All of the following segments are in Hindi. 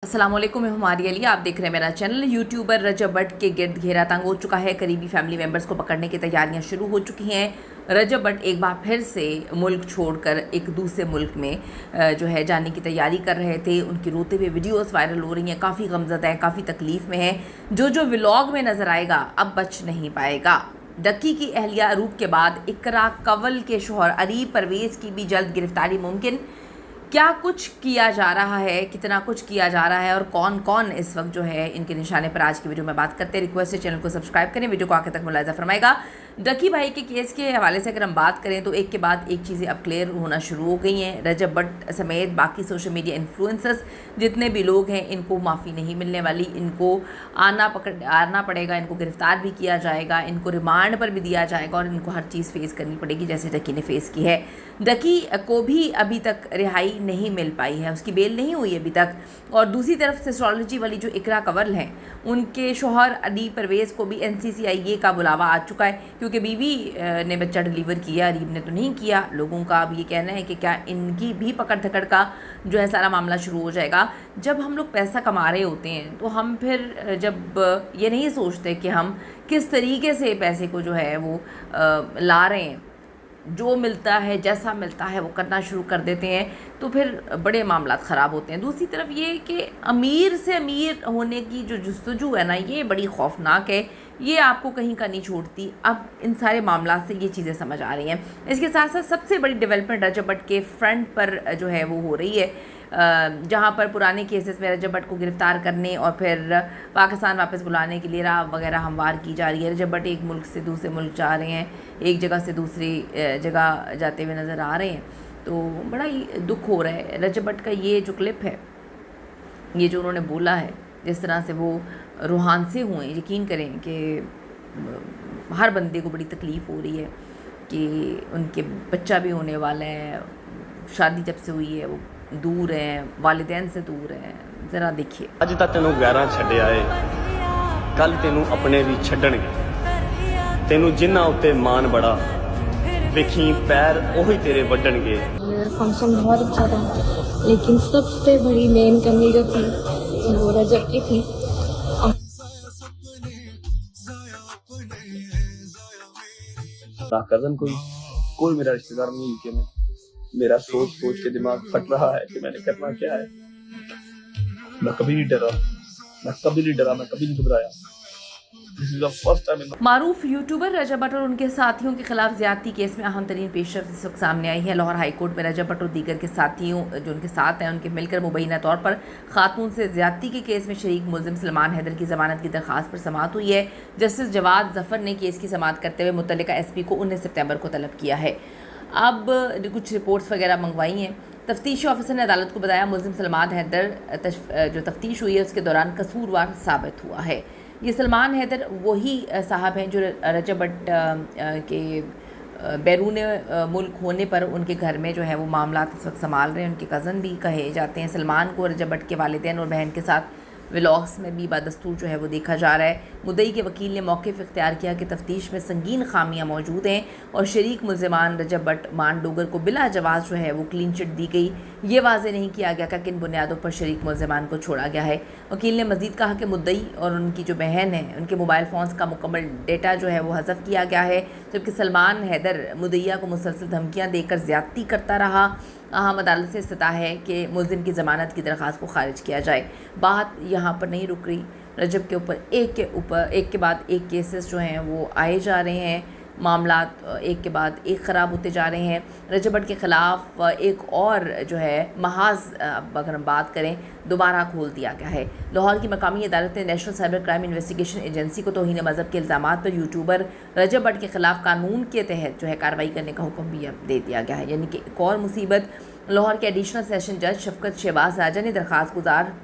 अस्सलाम वालेकुम, मैं हमारी अली। आप देख रहे हैं मेरा चैनल। यूट्यूबर रजब भट्ट के गिर्द घेरा तंग हो चुका है। करीबी फैमिली मेंबर्स को पकड़ने की तैयारियां शुरू हो चुकी हैं। रजब भट्ट एक बार फिर से मुल्क छोड़कर एक दूसरे मुल्क में जो है जाने की तैयारी कर रहे थे। उनकी रोते हुए वीडियोस वायरल हो रही हैं, काफ़ी गमज़दा हैं, काफ़ी तकलीफ़ में हैं। जो व्लॉग में नज़र आएगा अब बच नहीं पाएगा। डक्की की अहलिया अरूब के बाद इकरा कंवल के शोहर अरीब परवेज़ की भी जल्द गिरफ्तारी मुमकिन। क्या कुछ किया जा रहा है, कितना कुछ किया जा रहा है और कौन कौन इस वक्त जो है इनके निशाने पर, आज की वीडियो में बात करते हैं। रिक्वेस्ट है चैनल को सब्सक्राइब करें, वीडियो को आखिर तक मुलाहिजा फरमाएगा। डकी भाई के केस के हवाले से अगर हम बात करें तो एक के बाद एक चीज़ें अब क्लियर होना शुरू हो गई हैं। रजब भट्ट समेत बाकी सोशल मीडिया इन्फ्लुएंसर्स जितने भी लोग हैं, इनको माफ़ी नहीं मिलने वाली। इनको आना पड़ेगा, इनको गिरफ्तार भी किया जाएगा, इनको रिमांड पर भी दिया जाएगा और इनको हर चीज़ फेस करनी पड़ेगी जैसे डकी ने फेस की है। डकी को भी अभी तक रिहाई नहीं मिल पाई है, उसकी बेल नहीं हुई अभी तक। और दूसरी तरफ सिस्ट्रोलॉजी वाली जो इकरा कंवल हैं, उनके शोहर अरीब परवेज़ को भी NCCIA का बुलावा आ चुका है, क्योंकि बीवी ने बच्चा डिलीवर किया, अरीब ने तो नहीं किया। लोगों का अब ये कहना है कि क्या इनकी भी पकड़ धकड़ का जो है सारा मामला शुरू हो जाएगा। जब हम लोग पैसा कमा रहे होते हैं तो हम फिर जब ये नहीं सोचते कि हम किस तरीके से पैसे को जो है वो ला रहे हैं, जो मिलता है जैसा मिलता है वो करना शुरू कर देते हैं, तो फिर बड़े मामला ख़राब होते हैं। दूसरी तरफ ये कि अमीर से अमीर होने की जो जुस्तजू है ना, ये बड़ी खौफनाक है, ये आपको कहीं का नहीं छोड़ती। अब इन सारे मामला से ये चीज़ें समझ आ रही हैं। इसके साथ साथ सबसे बड़ी डेवलपमेंट रजब भट्ट के फ्रंट पर जो है वो हो रही है, जहाँ पर पुराने केसेस में रजब भट्ट को गिरफ़्तार करने और फिर पाकिस्तान वापस बुलाने के लिए राह वगैरह हमवार की जा रही है। रजब भट्ट एक मुल्क से दूसरे मुल्क जा रहे हैं, एक जगह से दूसरी जगह जाते हुए नज़र आ रहे हैं, तो बड़ा ही दुख हो रहा है। रजब भट्ट का ये जो क्लिप है, ये जो उन्होंने बोला है, जिस तरह से वो रूहान से हुए, यकीन करें कि हर बंदे को बड़ी तकलीफ़ हो रही है कि उनके बच्चा भी होने वाला है, शादी जब से हुई है वो दूर हैं, वालिदैन से दूर हैं। ज़रा देखिए। ਅੱਜ ਤਾਂ ਤੈਨੂੰ 11 ਛੱਡਿਆ ਏ, ਕੱਲ ਤੈਨੂੰ ਆਪਣੇ ਵੀ ਛੱਡਣਗੇ। ਤੈਨੂੰ ਜਿਨ੍ਹਾਂ ਉੱਤੇ ਮਾਣ ਬੜਾ, ਵੇਖੀ पैर ਉਹੀ ਤੇਰੇ ਵੱਢਣਗੇ। मेरा फंक्शन बहुत अच्छा था, लेकिन सबसे बड़ी मेन कमी जो थी वो रजब की थी। ना कज़न कोई मेरा रिश्तेदार नहीं यूके में। मेरा सोच सोच के दिमाग फट रहा है कि मैंने करना क्या है। मैं कभी नहीं डरा, मैं कभी नहीं घबराया। This is the first time in my... मारूफ यूट्यूबर रजब भट्ट और उनके साथियों के खिलाफ ज्यादती केस में अहम तरीन पेशरफ इस वक्त सामने आई है। लाहौर हाई कोर्ट में रजब भट्ट और दीगर के साथियों जो उनके साथ हैं, उनके मिलकर मुबैना तौर पर खातून से ज्यादती के केस में शरीक मुलजिम सलमान हैदर की ज़मानत की दरख्वास्त पर समाअत हुई है। जस्टिस जवाद जफ़र ने केस की समाअत करते हुए मुतल्लिका SP को 19 सितंबर को तलब किया है। अब कुछ रिपोर्ट्स वगैरह मंगवाई हैं। तफ्तीशी ऑफिसर ने अदालत को बताया मुलजिम सलमान हैदर जो तफ्तीश हुई है उसके दौरान कसूरवार साबित हुआ है। ये सलमान हैदर वही साहब हैं जो रजब भट्ट के बैरून मुल्क होने पर उनके घर में जो है वो मामला इस वक्त संभाल रहे हैं। उनके कज़न भी कहे जाते हैं। सलमान को रजब भट्ट के वालिदैन और बहन के साथ व्लॉग्स में भी बदस्तूर जो है वो देखा जा रहा है। मुद्दई के वकील ने मौक़िफ़ इख्तियार किया कि तफ्तीश में संगीन खामियां मौजूद हैं और शरीक मुलजिमान रजब भट्ट मान डोगर को बिला जवाज़ जो है वो क्लीन चिट दी गई। ये वाज़ेह नहीं किया गया कि किन बुनियादों पर शरीक मुलजिमान को छोड़ा गया है। वकील ने मज़ीद कहा कि मुद्दई और उनकी जो बहन है, उनके मोबाइल फ़ोन्स का मुकम्मल डेटा जो है वो हज़फ किया गया है, जबकि सलमान हैदर मुद्दईया को मुसलसल धमकियाँ देकर ज़्यादती करता रहा। अहम अदालत से इस्तता है कि मुलजिम की ज़मानत की दरख्वास्त को खारिज किया जाए। बात यहाँ पर नहीं रुक रही। रजब के ऊपर एक के बाद एक केसेस जो हैं वो आए जा रहे हैं, मामला एक के बाद एक ख़राब होते जा रहे हैं। रजब भट्ट के ख़िलाफ़ एक और जो है महाज, अगर हम बात करें, दोबारा खोल दिया गया है। लाहौर की मकामी अदालत ने national cyber crime investigation agency को तौहीन मज़हब के इल्ज़ामात पर यूट्यूबर रजब भट्ट के ख़िलाफ़ कानून के तहत जो है कार्रवाई करने का हुक्म भी अब दे दिया गया है। यानी कि एक और मुसीबत। लाहौर के एडिशनल सेशन जज शफकत शहबाज राजा ने दरख्वास्त गुजार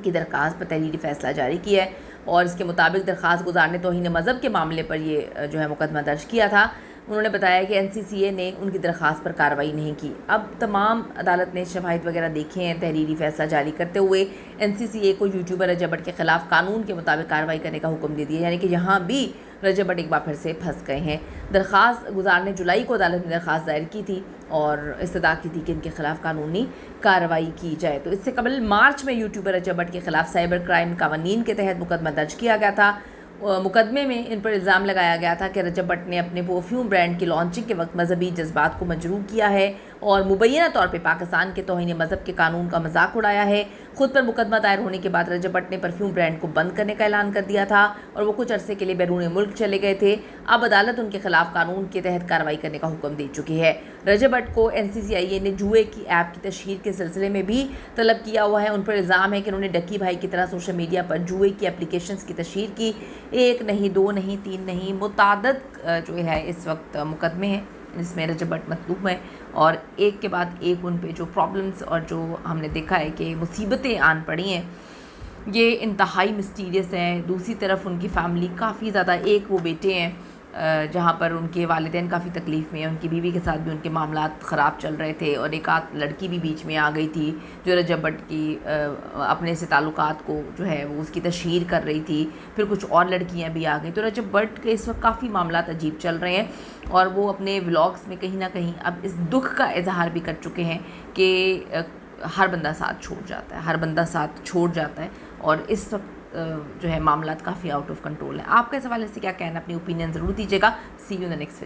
की दरख्वास्त पर तहरीरी फ़ैसला जारी किया है और इसके मुताबिक दरख्वास्त गुजार ने तौहीन मज़हब के मामले पर ये जो है मुकदमा दर्ज किया था। उन्होंने बताया कि NCCA ने उनकी दरख्वास्त पर कार्रवाई नहीं की। अब तमाम अदालत ने शवाहिद वगैरह देखे हैं। तहरीरी फ़ैसला जारी करते हुए NCCA को यूट्यूबर रजब भट्ट के ख़िलाफ़ कानून के मुताबिक कार्रवाई करने का हुक्म दे दिया। यानी कि यहाँ भी रजब भट्ट एक बार फिर से फंस गए हैं। दरख्वास्त गुजार ने जुलाई को अदालत में दरख्वास्त दायर की थी और इस्तदा की थी कि इनके खिलाफ कानूनी कार्रवाई की जाए। तो इससे कबल मार्च में यूट्यूबर रजब भट्ट के खिलाफ साइबर क्राइम कानून के तहत मुकदमा दर्ज किया गया था। मुकदमे में इन पर इल्ज़ाम लगाया गया था कि रजब भट्ट ने अपने परफ्यूम ब्रांड की लॉन्चिंग के वक्त मजहबी जज्बात को मजरूह किया है और मुबैना तौर पे पाकिस्तान के तौहीन मज़हब के कानून का मजाक उड़ाया है। खुद पर मुकदमा दायर होने के बाद रजब भट्ट ने परफ्यूम ब्रांड को बंद करने का ऐलान कर दिया था और वो कुछ अरसे के लिए बैरून मुल्क चले गए थे। अब अदालत उनके खिलाफ कानून के तहत कार्रवाई करने का हुक्म दे चुकी है। रजब भट्ट को NCCIA ने जुए की ऐप की तशहीर के सिलसिले में भी तलब किया हुआ है। उन पर इल्ज़ाम है कि उन्होंने डक्की भाई की तरह सोशल मीडिया पर जुए की एप्लीकेशंस की तशहीर की। 1 नहीं, 2 नहीं, 3 नहीं, मुतादद जो है इस वक्त मुकदमे हैं इसमें रजब भट्ट मतलूब है और एक के बाद एक उन पे जो प्रॉब्लम्स और जो हमने देखा है कि मुसीबतें आन पड़ी हैं ये इंतहाई मिस्टीरियस है। दूसरी तरफ उनकी फ़ैमिली काफ़ी ज़्यादा, एक वो बेटे हैं जहाँ पर उनके वालिदैन काफ़ी तकलीफ़ में हैं, उनकी बीवी के साथ भी उनके मामलात ख़राब चल रहे थे और एक आध लड़की भी बीच में आ गई थी जो रजब भट्ट की अपने से ताल्लुकात को जो है वो उसकी तशहीर कर रही थी। फिर कुछ और लड़कियाँ भी आ गई। तो रजब भट्ट के इस वक्त काफ़ी मामलात अजीब चल रहे हैं और वो अपने व्लॉग्स में कहीं ना कहीं अब इस दुख का इजहार भी कर चुके हैं कि हर बंदा साथ छोड़ जाता है, हर बंदा साथ छोड़ जाता है और इस वक्त जो है मामलात काफ़ी आउट ऑफ कंट्रोल है। आपका इस हवाले से क्या कहना, अपनी ओपिनियन ज़रूर दीजिएगा। See you in the next video.